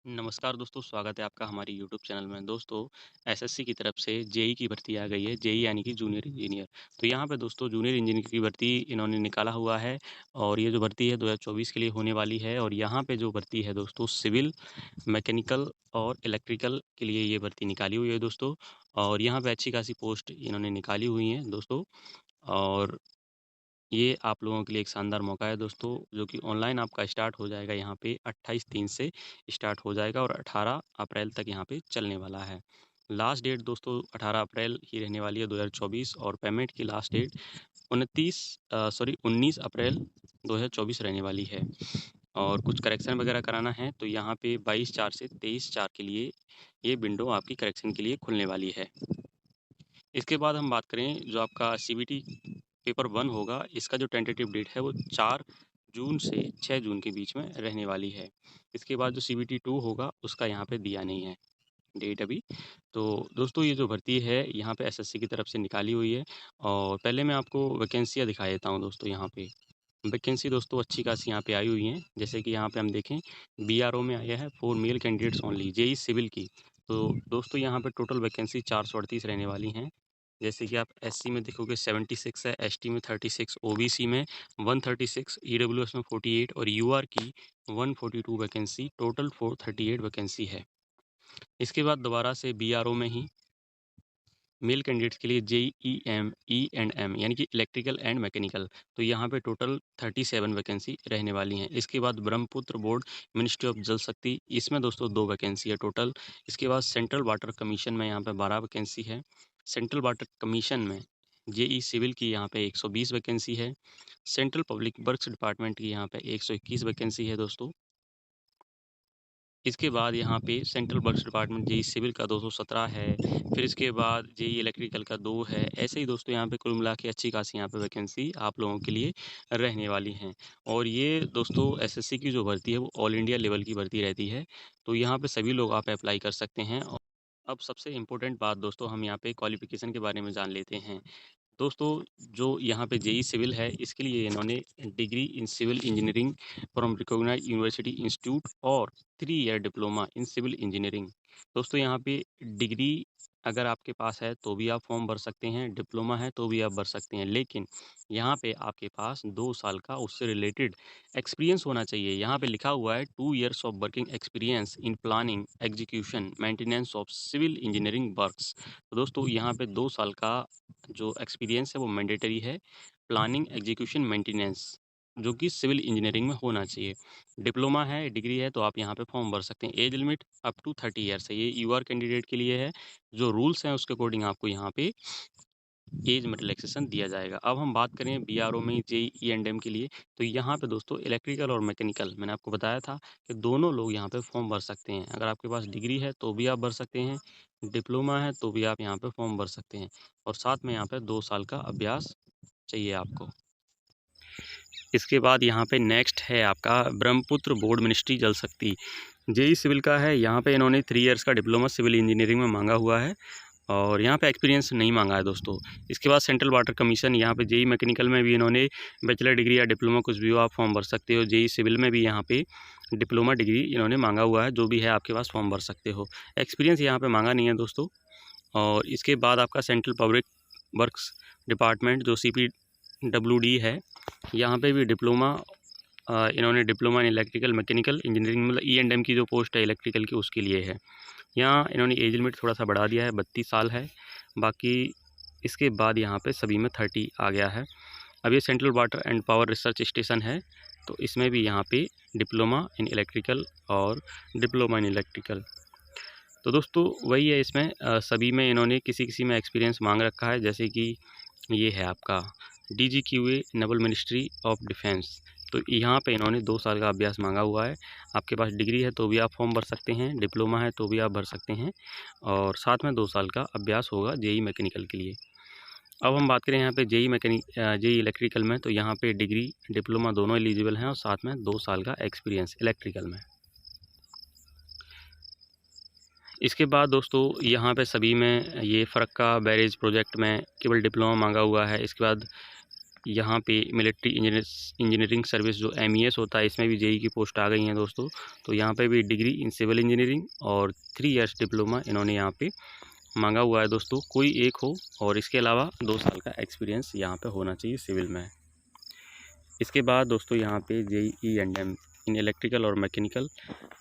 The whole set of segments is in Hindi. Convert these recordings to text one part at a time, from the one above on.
नमस्कार दोस्तों, स्वागत है आपका हमारे यूट्यूब चैनल में। दोस्तों, एसएससी की तरफ से जेईई की भर्ती आ गई है, जेईई यानी कि जूनियर इंजीनियर। तो यहाँ पे दोस्तों जूनियर इंजीनियर की भर्ती इन्होंने निकाला हुआ है और ये जो भर्ती है 2024 के लिए होने वाली है। और यहाँ पे जो भर्ती है दोस्तों सिविल, मैकेनिकल और इलेक्ट्रिकल के लिए ये भर्ती निकाली हुई है दोस्तों। और यहाँ पे अच्छी खासी पोस्ट इन्होंने निकाली हुई हैं दोस्तों। और ये आप लोगों के लिए एक शानदार मौका है दोस्तों, जो कि ऑनलाइन आपका स्टार्ट हो जाएगा यहाँ पे 28/3 से स्टार्ट हो जाएगा और 18 अप्रैल तक यहाँ पे चलने वाला है। लास्ट डेट दोस्तों 18 अप्रैल ही रहने वाली है 2024 और पेमेंट की लास्ट डेट 19 अप्रैल 2024 रहने वाली है। और कुछ करेक्शन वगैरह कराना है तो यहाँ पे 22/4 से 23/4 के लिए ये विंडो आपकी करेक्शन के लिए खुलने वाली है। इसके बाद हम बात करें जो आपका सीबीटी पेपर 1 होगा, इसका जो टेंटेटिव डेट है वो 4 जून से 6 जून के बीच में रहने वाली है। इसके बाद जो सीबीटी 2 होगा उसका यहाँ पे दिया नहीं है डेट अभी। तो दोस्तों ये जो भर्ती है यहाँ पे एसएससी की तरफ से निकाली हुई है। और पहले मैं आपको वैकेंसियाँ दिखा देता हूँ दोस्तों। यहाँ पे वैकेंसी दोस्तों अच्छी खासी यहाँ पे आई हुई हैं। जैसे कि यहाँ पे हम देखें बीआरओ में आया है for male candidates only, JEE civil की। तो दोस्तों यहाँ पे टोटल वैकेंसी 438 रहने वाली हैं। जैसे कि आप एससी में देखोगे 76 है, एसटी में 36, ओबीसी में 136, ईडब्ल्यूएस में 48 और यूआर की 142 वैकेंसी, टोटल 438 वैकेंसी है। इसके बाद दोबारा से बीआरओ में ही मेल कैंडिडेट्स के लिए जेईएम ई एंड एम यानी कि इलेक्ट्रिकल एंड मैकेनिकल, तो यहाँ पे टोटल 37 वैकेंसी रहने वाली हैं। इसके बाद ब्रह्मपुत्र बोर्ड मिनिस्ट्री ऑफ जल शक्ति, इसमें दोस्तों 2 वैकेंसी है टोटल। इसके बाद सेंट्रल वाटर कमीशन में यहाँ पे 12 वैकेंसी है। सेंट्रल वाटर कमीशन में जेई सिविल की यहाँ पे 120 वैकेंसी है। सेंट्रल पब्लिक वर्क्स डिपार्टमेंट की यहाँ पे 121 वैकेंसी है दोस्तों। इसके बाद यहाँ पे central works department JE civil का 217 है। फिर इसके बाद जेई इलेक्ट्रिकल का 2 है। ऐसे ही दोस्तों यहाँ पे कुल मिला के अच्छी खासी यहाँ पे वैकेंसी आप लोगों के लिए रहने वाली हैं। और ये दोस्तों एसएससी की जो भर्ती है वो ऑल इंडिया लेवल की भर्ती रहती है। तो यहाँ पे सभी लोग आप अप्लाई कर सकते हैं। और अब सबसे इम्पोर्टेंट बात दोस्तों हम यहाँ पे क्वालिफिकेशन के बारे में जान लेते हैं। दोस्तों जो यहाँ पे जेई सिविल है इसके लिए इन्होंने degree in civil engineering from recognised university institute और 3 year diploma in civil engineering. दोस्तों यहाँ पे डिग्री अगर आपके पास है तो भी आप फॉर्म भर सकते हैं, डिप्लोमा है तो भी आप भर सकते हैं, लेकिन यहाँ पे आपके पास 2 साल का उससे रिलेटेड एक्सपीरियंस होना चाहिए। यहाँ पे लिखा हुआ है 2 years of working experience in planning execution maintenance of civil engineering works. तो दोस्तों यहाँ पे 2 साल का जो एक्सपीरियंस है वो मैंडेटरी है, प्लानिंग एग्जीक्यूशन मेंटेनेंस, जो कि सिविल इंजीनियरिंग में होना चाहिए। डिप्लोमा है, डिग्री है तो आप यहाँ पे फॉर्म भर सकते हैं। Age limit up to 30 years है, ये यूआर कैंडिडेट के लिए है। जो रूल्स हैं उसके अकॉर्डिंग आपको यहाँ पे एज में रिलैक्सेशन दिया जाएगा। अब हम बात करें बीआरओ में जेईई एंड एम के लिए, तो यहाँ पे दोस्तों इलेक्ट्रिकल और मैकेनिकल मैंने आपको बताया था कि दोनों लोग यहाँ पे फॉर्म भर सकते हैं। अगर आपके पास डिग्री है तो भी आप भर सकते हैं, डिप्लोमा है तो भी आप यहाँ पे फॉर्म भर सकते हैं। और साथ में यहाँ पे 2 साल का अभ्यास चाहिए आपको। इसके बाद यहाँ पे नेक्स्ट है आपका ब्रह्मपुत्र बोर्ड मिनिस्ट्री जल शक्ति, जेई सिविल का है। यहाँ पे इन्होंने 3 ईयर्स का डिप्लोमा सिविल इंजीनियरिंग में मांगा हुआ है और यहाँ पे एक्सपीरियंस नहीं मांगा है दोस्तों। इसके बाद सेंट्रल वाटर कमीशन, यहाँ पे जेई मैकेनिकल में भी इन्होंने बैचलर डिग्री या डिप्लोमा कुछ भी हो आप फॉर्म भर सकते हो। जेई सिविल में भी यहाँ पे डिप्लोमा डिग्री इन्होंने मांगा हुआ है, जो भी है आपके पास फॉर्म भर सकते हो। एक्सपीरियंस यहाँ पे मांगा नहीं है दोस्तों। और इसके बाद आपका सेंट्रल पब्लिक वर्क्स डिपार्टमेंट जो CPWD है, यहाँ पे भी डिप्लोमा इन्होंने diploma in electrical mechanical engineering मतलब ई&एम की जो पोस्ट है इलेक्ट्रिकल की उसके लिए है। यहाँ इन्होंने एज लिमिट थोड़ा सा बढ़ा दिया है, 32 साल है। बाकी इसके बाद यहाँ पे सभी में 30 आ गया है। अब ये central water and power research station है, तो इसमें भी यहाँ पे डिप्लोमा इन इलेक्ट्रिकल और डिप्लोमा इन इलेक्ट्रिकल। तो दोस्तों वही है, इसमें सभी में इन्होंने किसी किसी में एक्सपीरियंस मांग रखा है। जैसे कि ये है आपका DGQA naval ministry of defence, तो यहाँ पे इन्होंने 2 साल का अभ्यास मांगा हुआ है। आपके पास डिग्री है तो भी आप फॉर्म भर सकते हैं, डिप्लोमा है तो भी आप भर सकते हैं और साथ में 2 साल का अभ्यास होगा जेई मैकेनिकल के लिए। अब हम बात करें यहाँ पे जेई इलेक्ट्रिकल में, तो यहाँ पे डिग्री डिप्लोमा दोनों एलिजिबल हैं और साथ में 2 साल का एक्सपीरियंस इलेक्ट्रिकल में। इसके बाद दोस्तों यहाँ पे सभी में ये फ़र्क का बैरेज प्रोजेक्ट में केवल डिप्लोमा मांगा हुआ है। इसके बाद यहाँ पे मिलिट्री इंजीनियरिंग सर्विस जो MES होता है, इसमें भी JEE की पोस्ट आ गई हैं दोस्तों। तो यहाँ पे भी डिग्री इन सिविल इंजीनियरिंग और 3 इयर्स डिप्लोमा इन्होंने यहाँ पे मांगा हुआ है दोस्तों, कोई एक हो और इसके अलावा 2 साल का एक्सपीरियंस यहाँ पे होना चाहिए सिविल में। इसके बाद दोस्तों यहाँ पे JEE एंड इन इलेक्ट्रिकल और मैकेनिकल,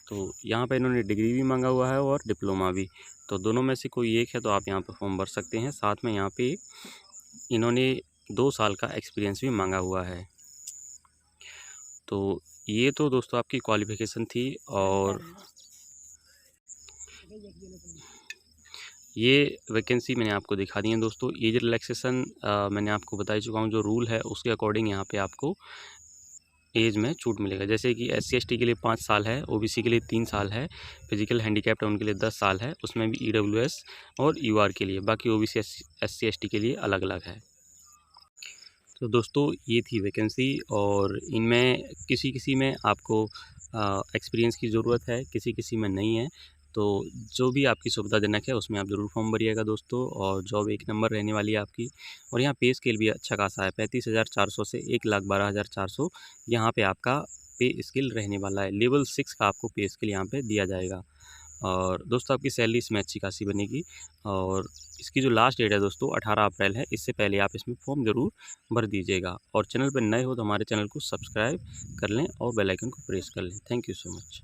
तो यहाँ पे इन्होंने डिग्री भी मांगा हुआ है और डिप्लोमा भी। तो दोनों में से कोई एक है तो आप यहाँ पे फॉर्म भर सकते हैं। साथ में यहाँ पे इन्होंने 2 साल का एक्सपीरियंस भी मांगा हुआ है। तो ये तो दोस्तों आपकी क्वालिफ़िकेशन थी और ये वैकेंसी मैंने आपको दिखा दी है दोस्तों। एज रिलैक्सेशन मैंने आपको बता चुका हूँ, जो रूल है उसके अकॉर्डिंग यहाँ पे आपको एज में छूट मिलेगा। जैसे कि SC/ST के लिए 5 साल है, OBC के लिए 3 साल है, फिजिकल हैंडीकैप्ड है उनके लिए 10 साल है, उसमें भी EWS और UR के लिए, बाकी OBC SC/ST के लिए अलग-अलग है। तो दोस्तों ये थी वैकेंसी और इनमें किसी में आपको एक्सपीरियंस की ज़रूरत है, किसी में नहीं है। तो जो भी आपकी सुविधाजनक है उसमें आप ज़रूर फॉर्म भरिएगा दोस्तों, और जॉब 1 नंबर रहने वाली है आपकी। और यहाँ पे स्केल भी अच्छा खासा है, 35,400 से 1,12,400 यहाँ पे आपका पे स्केल रहने वाला है। लेवल 6 का आपको पे स्केल यहाँ पे दिया जाएगा। और दोस्तों आपकी सैलरी इसमें अच्छी खासी बनेगी। और इसकी जो लास्ट डेट है दोस्तों 18 अप्रैल है, इससे पहले आप इसमें फॉर्म ज़रूर भर दीजिएगा। और चैनल पर नए हो तो हमारे चैनल को सब्सक्राइब कर लें और बेल आइकन को प्रेस कर लें। Thank you so much.